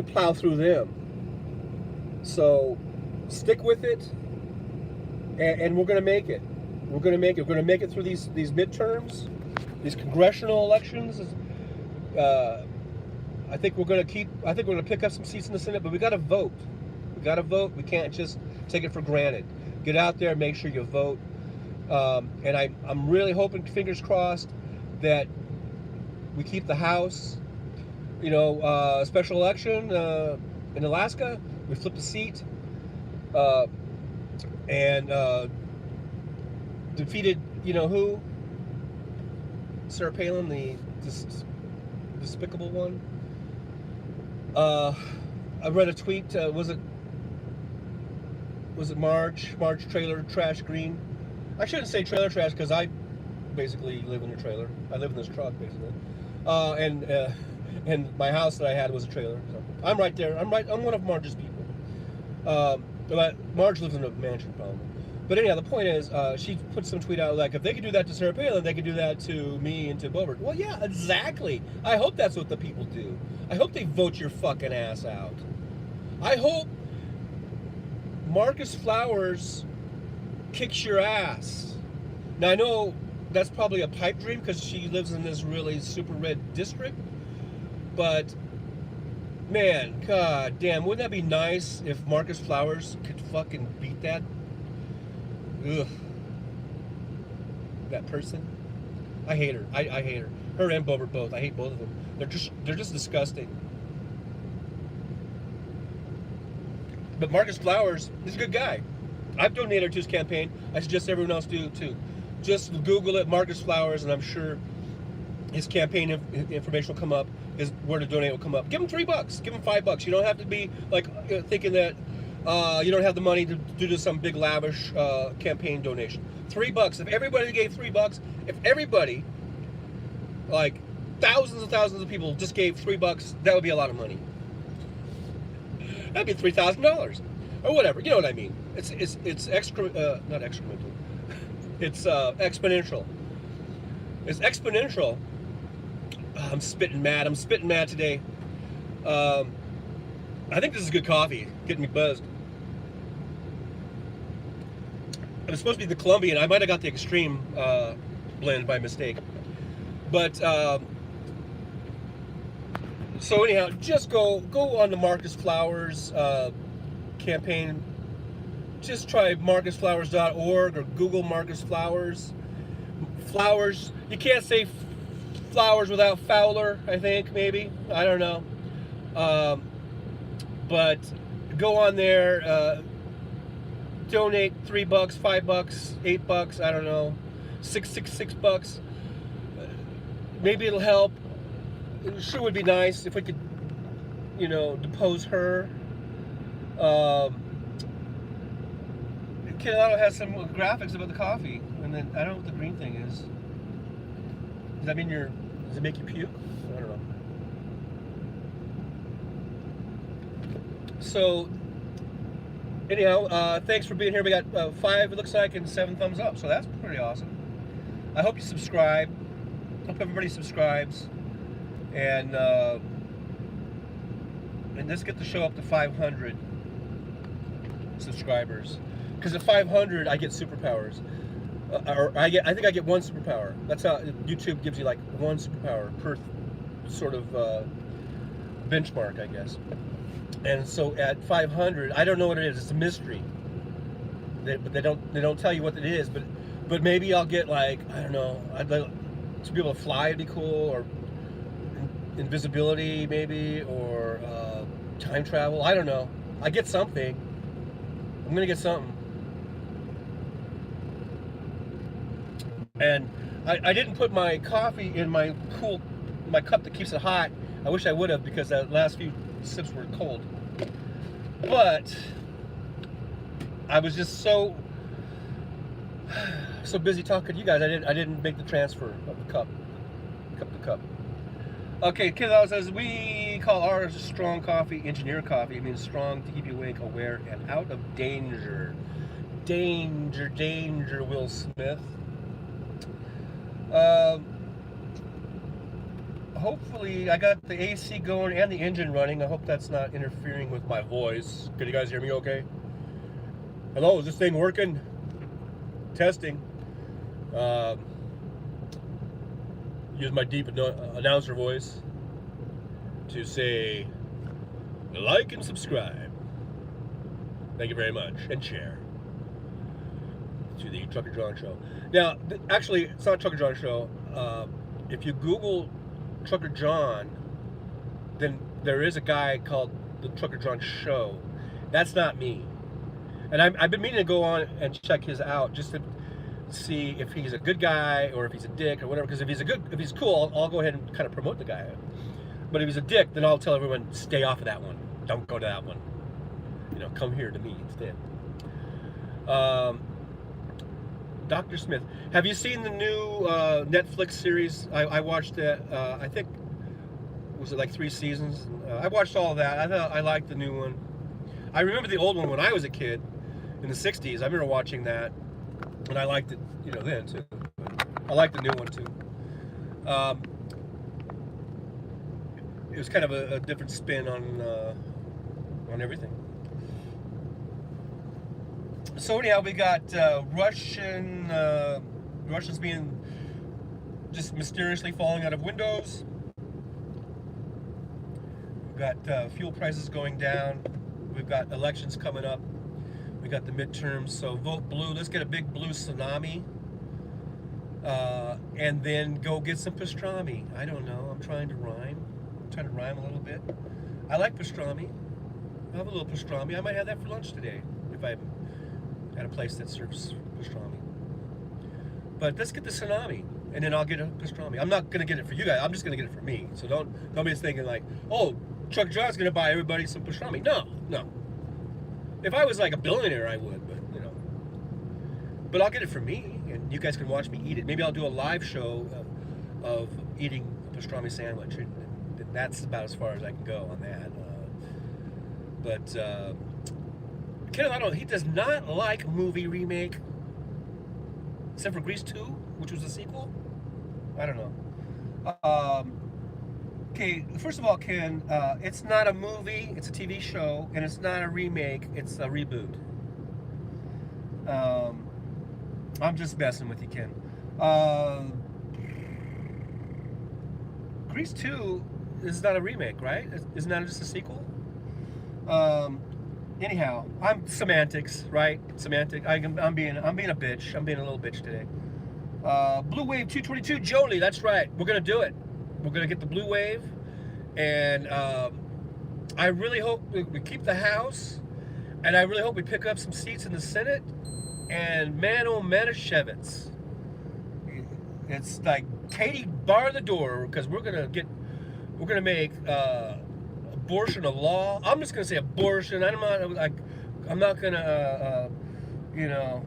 plow through them. So stick with it, and we're going to make it. We're going to make it. We're going to make it through these midterms, these congressional elections. I think we're going to pick up some seats in the Senate, but we got to vote. We got to vote. We can't just take it for granted. Get out there, make sure you vote. And I'm really hoping, fingers crossed, that we keep the House. Special election in Alaska, we flipped a seat and defeated, who? Sarah Palin, the despicable one. I read a tweet. Was it Marge trailer trash green? I shouldn't say trailer trash because I basically live in a trailer. I live in this truck basically, and my house that I had was a trailer. So I'm right there. I'm one of Marge's people. But Marge lives in a mansion probably. But anyhow, the point is, she put some tweet out like, if they could do that to Sarah Palin, they could do that to me and to Boebert. Well, yeah, exactly. I hope that's what the people do. I hope they vote your fucking ass out. I hope Marcus Flowers kicks your ass. Now, I know that's probably a pipe dream because she lives in this really super red district. But, man, god damn, wouldn't that be nice if Marcus Flowers could fucking beat that? Ugh. That person. I hate her. I hate her. Her and Boebert both. I hate both of them. They're just disgusting. But Marcus Flowers, he's a good guy. I've donated to his campaign. I suggest everyone else do too. Just Google it, Marcus Flowers, and I'm sure his campaign information will come up. His where to donate will come up. Give him $3. Give him $5. You don't have to be like thinking that you don't have the money to do some big lavish campaign donation. $3. If everybody gave $3, if everybody, like thousands and thousands of people, just gave $3, that would be a lot of money. That'd be $3,000 or whatever. You know what I mean? It's not excremental. It's exponential. It's exponential. I'm spitting mad. I'm spitting mad today. I think this is good coffee. Getting me buzzed. It was supposed to be the Colombian. I might have got the extreme blend by mistake. But so anyhow, just go on the Marcus Flowers campaign. Just try marcusflowers.org or Google Marcus Flowers. Flowers. You can't say Flowers without Fowler, I think, maybe. I don't know. But go on there, donate $3, $5, $8, I don't know, $6. Maybe it'll help. it sure would be nice if we could, depose her. Kid Auto has some graphics about the coffee, and then I don't know what the green thing is. Does that mean does it make you puke? I don't know. So, anyhow, thanks for being here. We got 5, it looks like, and 7 thumbs up, so that's pretty awesome. I hope you subscribe. Hope everybody subscribes, and let's get the show up to 500 subscribers. Because at 500, I get superpowers. I think I get 1 superpower. That's how YouTube gives you like 1 superpower per sort of benchmark, I guess. And so at 500, I don't know what it is. It's a mystery. But they don't tell you what it is. But maybe I'll get, like, I don't know. I'd like to be able to fly. It'd be cool, or invisibility maybe, or time travel. I don't know. I get something. I'm gonna get something. And I didn't put my coffee in my cup that keeps it hot. I wish I would have, because the last few sips were cold. But I was just so busy talking to you guys. I didn't make the transfer of the cup to cup. Okay, Kid Auto says, we call ours strong coffee, engineer coffee. It means strong to keep you awake, aware, and out of danger. Danger, Will Smith. Hopefully I got the AC going and the engine running. I hope that's not interfering with my voice. Can you guys hear me okay? Hello, is this thing working? Testing. Use my deep announcer voice to say like and subscribe. Thank you very much, and share to the Trucker John Show. Now, actually, it's not Trucker John Show. If you Google Trucker John, then there is a guy called the Trucker John Show. That's not me. And I've been meaning to go on and check his out, just to see if he's a good guy or if he's a dick or whatever. Because if he's cool, I'll go ahead and kind of promote the guy. But if he's a dick, then I'll tell everyone, stay off of that one. Don't go to that one. Come here to me instead. Dr. Smith, have you seen the new Netflix series? I watched it. I think, was it like 3 seasons? I watched all of that. I liked the new one. I remember the old one when I was a kid in the 60s. I remember watching that, and I liked it, then too. I liked the new one too. It was kind of a different spin on everything. So anyhow, we got Russians being just mysteriously falling out of windows. We've got fuel prices going down. We've got elections coming up. We got the midterms. So vote blue. Let's get a big blue tsunami. And then go get some pastrami. I don't know. I'm trying to rhyme. A little bit. I like pastrami. I have a little pastrami. I might have that for lunch today if I'm at a place that serves pastrami. But let's get the tsunami, and then I'll get a pastrami. I'm not gonna get it for you guys. I'm just gonna get it for me. So don't be thinking like, oh, Truck John's gonna buy everybody some pastrami. No. If I was like a billionaire, I would, but I'll get it for me, and you guys can watch me eat it. Maybe I'll do a live show of eating a pastrami sandwich, and that's about as far as I can go on that. Ken Auto, he does not like movie remake, except for Grease 2, which was a sequel. I don't know. Okay, first of all, Ken, it's not a movie, it's a TV show, and it's not a remake, it's a reboot. I'm just messing with you, Ken. Grease 2 is not a remake, right? Isn't that just a sequel? Anyhow, I'm semantics, right? Semantic. I'm being a bitch. I'm being a little bitch today. Blue Wave 222, Jolie. That's right. We're gonna do it. We're gonna get the Blue Wave, and I really hope we keep the House, and I really hope we pick up some seats in the Senate. And man, oh Manischewitz, it's like Katie, bar the door, because we're gonna get we're gonna make abortion a law. I'm just gonna say abortion. I'm not gonna you know,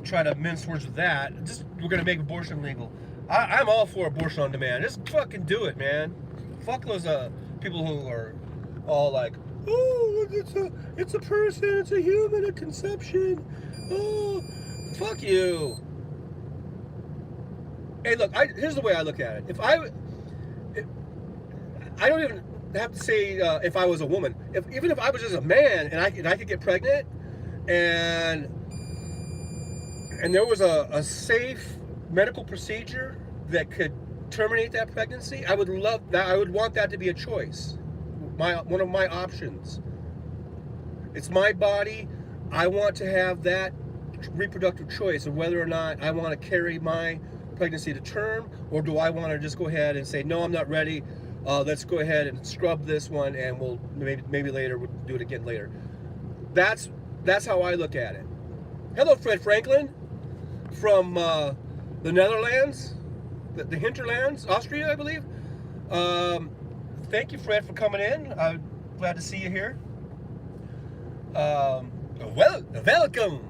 try to mince words with that. Just we're gonna make abortion legal. I'm all for abortion on demand. Just fucking do it, man. Fuck those people who are all like, oh, it's a person, it's a human at conception. Oh, fuck you. Hey, look, here's the way I look at it. If I don't even have to say if I was a woman. Even if I was just a man and I could get pregnant, and there was a safe medical procedure that could terminate that pregnancy, I would love that. I would want that to be a choice. One of my options. It's my body. I want to have that reproductive choice of whether or not I want to carry my pregnancy to term, or do I want to just go ahead and say, no, I'm not ready. Let's go ahead and scrub this one, and we'll maybe later we'll do it again later. That's how I look at it. Hello, Fred Franklin from the Netherlands, the hinterlands, Austria, I believe. Thank you, Fred, for coming in. I'm glad to see you here. Welcome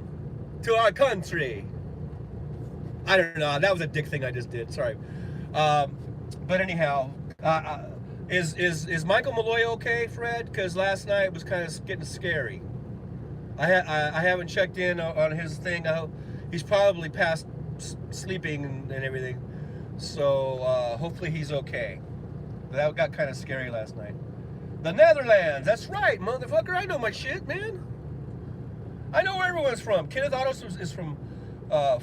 to our country. I don't know. That was a dick thing I just did. Sorry. But anyhow, is Michael Malloy okay, Fred? Because last night was kind of getting scary. I haven't checked in on his thing. He's probably past sleeping and everything. So hopefully he's okay. That got kind of scary last night. The Netherlands. That's right, motherfucker. I know my shit, man. I know where everyone's from. Kenneth Otto is from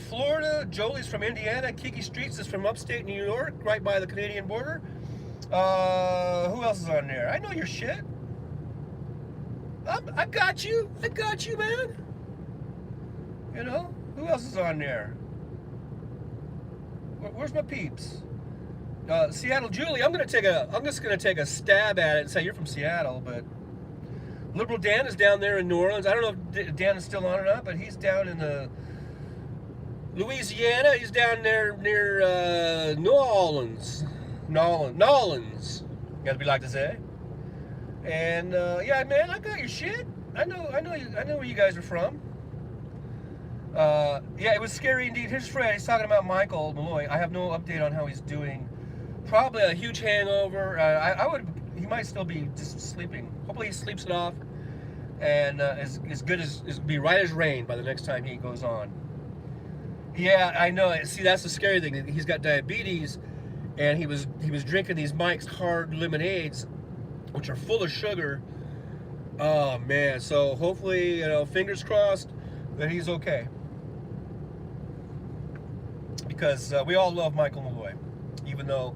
Florida. Jolie's from Indiana. Kiki Streets is from upstate New York, right by the Canadian border. Who else is on there? I know your shit. I got you. I got you, man. You know, who else is on there? Where's my peeps? Seattle Julie. I'm just gonna take a stab at it and say you're from Seattle, but Liberal Dan is down there in New Orleans. I don't know if Dan is still on or not, but he's down in the Louisiana. He's down there near New Orleans. Nolans. As we like to say. And yeah, man, I got your shit. I know where you guys are from. Yeah, it was scary indeed. Here's Fred. He's talking about Michael Malloy. I have no update on how he's doing. Probably a huge hangover. He might still be just sleeping. Hopefully he sleeps it off, and as good as be right as rain by the next time he goes on. Yeah, I know. See, that's the scary thing. He's got diabetes, and he was drinking these Mike's Hard Lemonades, which are full of sugar. Oh man. So hopefully, fingers crossed that he's okay. Because we all love Michael Malloy, even though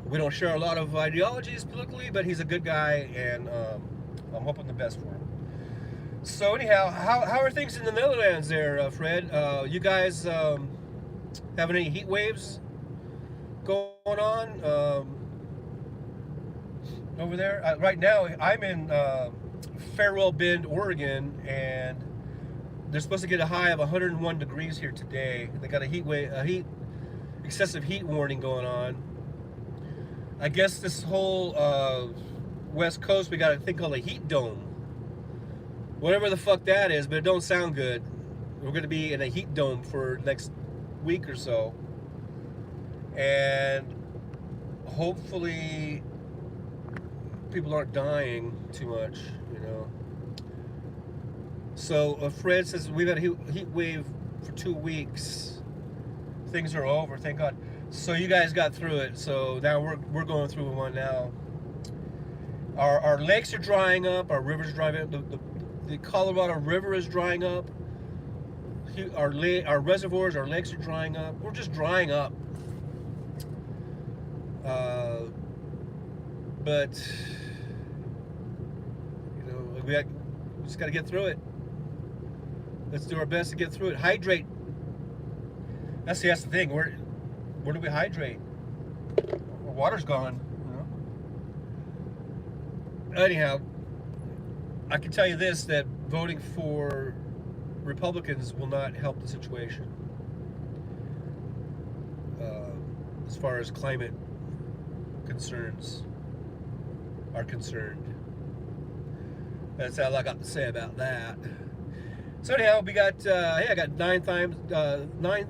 we don't share a lot of ideologies politically, but he's a good guy, and I'm hoping the best for him. So anyhow, how are things in the Netherlands there, Fred? You guys having any heat waves going on over there? Right now, I'm in Farewell Bend, Oregon, and they're supposed to get a high of 101 degrees here today. They got excessive heat warning going on. I guess this whole West Coast, we got a thing called a heat dome. Whatever the fuck that is, but it don't sound good. We're going to be in a heat dome for next week or so. And hopefully people aren't dying too much, So Fred says we've had a heat wave for 2 weeks. Things are over, thank God. So you guys got through it. So now we're going through one now. Our lakes are drying up. Our rivers drying up. The Colorado River is drying up. Our reservoirs, our lakes are drying up. We're just drying up. But we just got to get through it. Let's do our best to get through it. Hydrate. That's the thing. Where do we hydrate? Our water's gone. Anyhow, I can tell you this, that voting for Republicans will not help the situation as far as climate concerns are concerned. That's all I got to say about that. So anyhow, we got hey, I got 9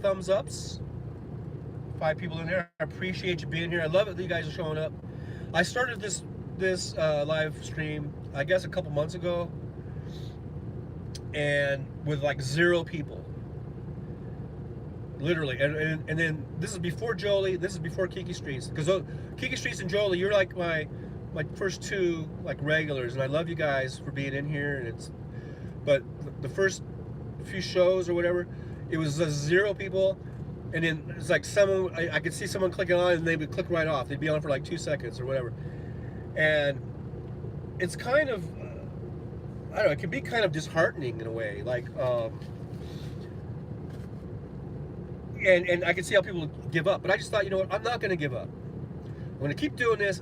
thumbs ups. 5 people in there. I appreciate you being here. I love it that you guys are showing up. I started this live stream, I guess, a couple months ago, and with like 0 people, literally. And then this is before Jolie. This is before Kiki Streets, because Kiki Streets and Jolie, you're like my first 2 like regulars, and I love you guys for being in here. And but the first few shows or whatever, it was 0 people, and then it's like someone, I could see someone clicking on, and they would click right off. They'd be on for like 2 seconds or whatever, and it's kind of I don't know, it can be kind of disheartening in a way, like and I can see how people give up. But I just thought, you know what, I'm not going to give up. I'm going to keep doing this.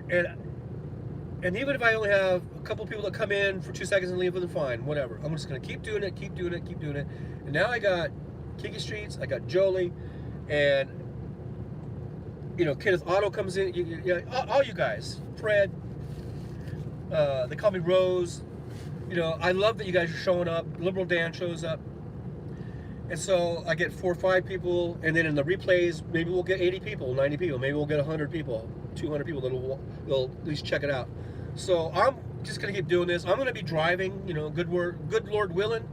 And even if I only have a couple people that come in for 2 seconds and leave, then fine, whatever. I'm just going to keep doing it, keep doing it, keep doing it. And now I got Kiki Streets, I got Jolie, and, you know, Kenneth Otto comes in, all you guys, Fred, they call me Rose. You know, I love that you guys are showing up. Liberal Dan shows up. And so I get 4 or 5 people, and then in the replays, maybe we'll get 80 people, 90 people, maybe we'll get 100 people, 200 people that'll at least check it out. So I'm just gonna keep doing this. I'm gonna be driving, you know, good Lord willing.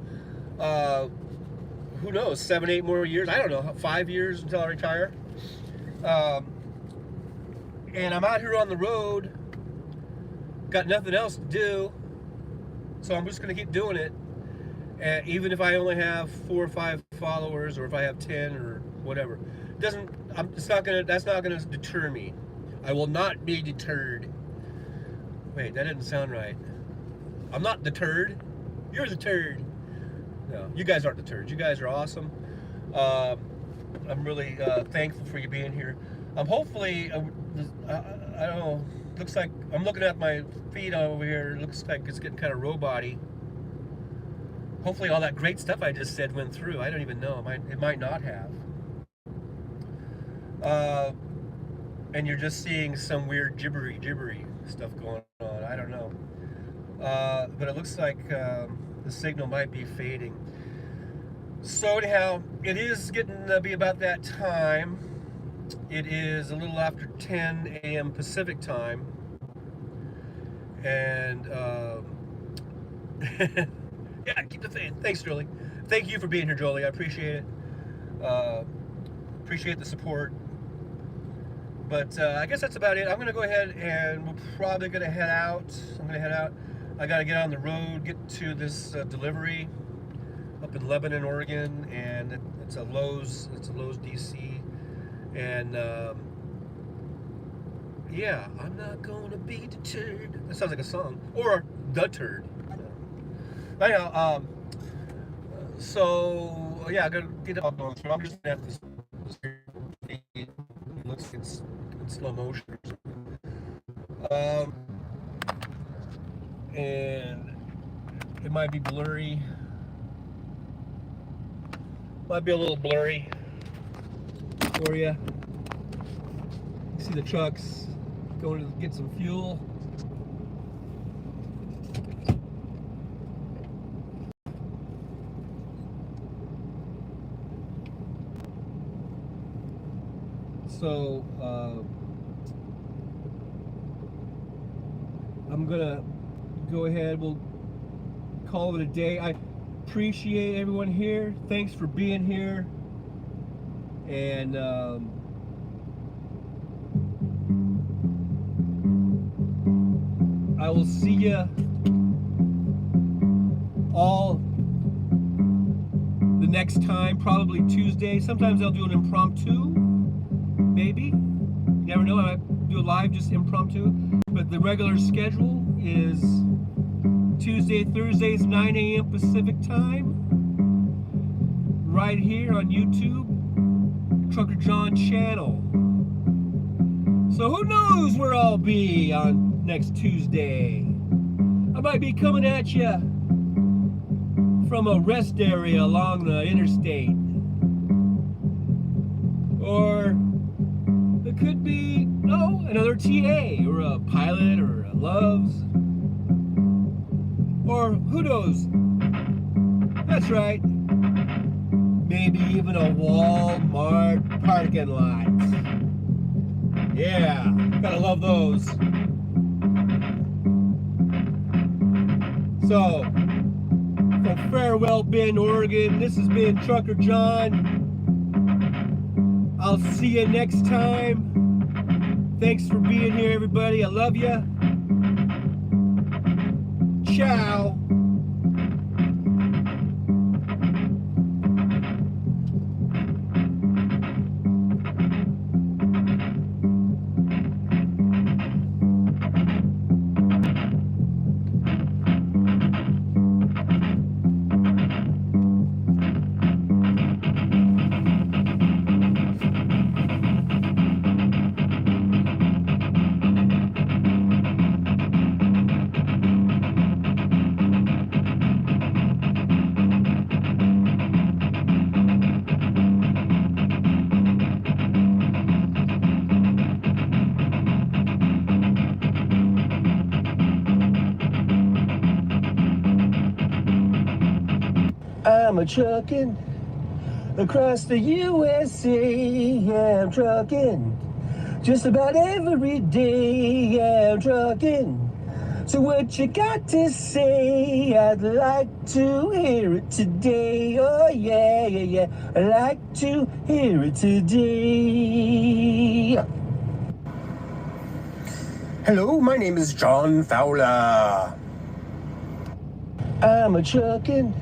Who knows, 7, 8 more years? I don't know, 5 years until I retire. And I'm out here on the road, got nothing else to do, so I'm just gonna keep doing it. And even if I only have 4 or 5 followers, or if I have 10 or whatever, that's not gonna deter me. I will not be deterred. Wait, that didn't sound right. I'm not deterred. You're the turd. No, you guys aren't deterred. You guys are awesome. I'm really thankful for you being here. Hopefully, I don't know. Looks like I'm looking at my feed over here. It looks like it's getting kind of robot-y. Hopefully all that great stuff I just said went through. I don't even know. It might not have. And you're just seeing some weird gibbery stuff going on. I don't know. But it looks like the signal might be fading. So anyhow, it is getting to be about that time. It is a little after 10 a.m. Pacific time. And yeah, keep the faith. Thanks, Jolie. Thank you for being here, Jolie. I appreciate it. Appreciate the support. But I guess that's about it. I'm going to go ahead and we're probably going to head out. I'm going to head out. I got to get on the road, get to this delivery up in Lebanon, Oregon, and it's a Lowe's. It's a Lowe's DC. And yeah, I'm not going to be deterred. That sounds like a song. Or The Turd. Anyhow, so yeah, I gotta get up on. So I'm just gonna have this. It looks in slow motion. And it might be blurry. Might be a little blurry for you. You see the trucks going to get some fuel. So I'm gonna go ahead, we'll call it a day. I appreciate everyone here. Thanks for being here. And I will see you all the next time, probably Tuesday. Sometimes I'll do an impromptu, maybe. You never know, I might do a live just impromptu. But the regular schedule is Tuesday, Thursdays, 9 a.m. Pacific time. Right here on YouTube, Trucker John channel. So who knows where I'll be on next Tuesday. I might be coming at you from a rest area along the interstate. Or it could be another TA or a pilot or a Loves, or who knows? That's right. Maybe even a Walmart parking lot. Yeah, gotta love those. So, from Farewell Bend, Oregon, this has been Trucker John. I'll see you next time. Thanks for being here, everybody. I love you. Ciao. I'm a trucking across the USA. Yeah, I'm trucking just about every day. Yeah, I'm trucking. So what you got to say? I'd like to hear it today. Oh yeah, yeah, yeah. I'd like to hear it today. Hello, my name is John Fowler. I'm a trucking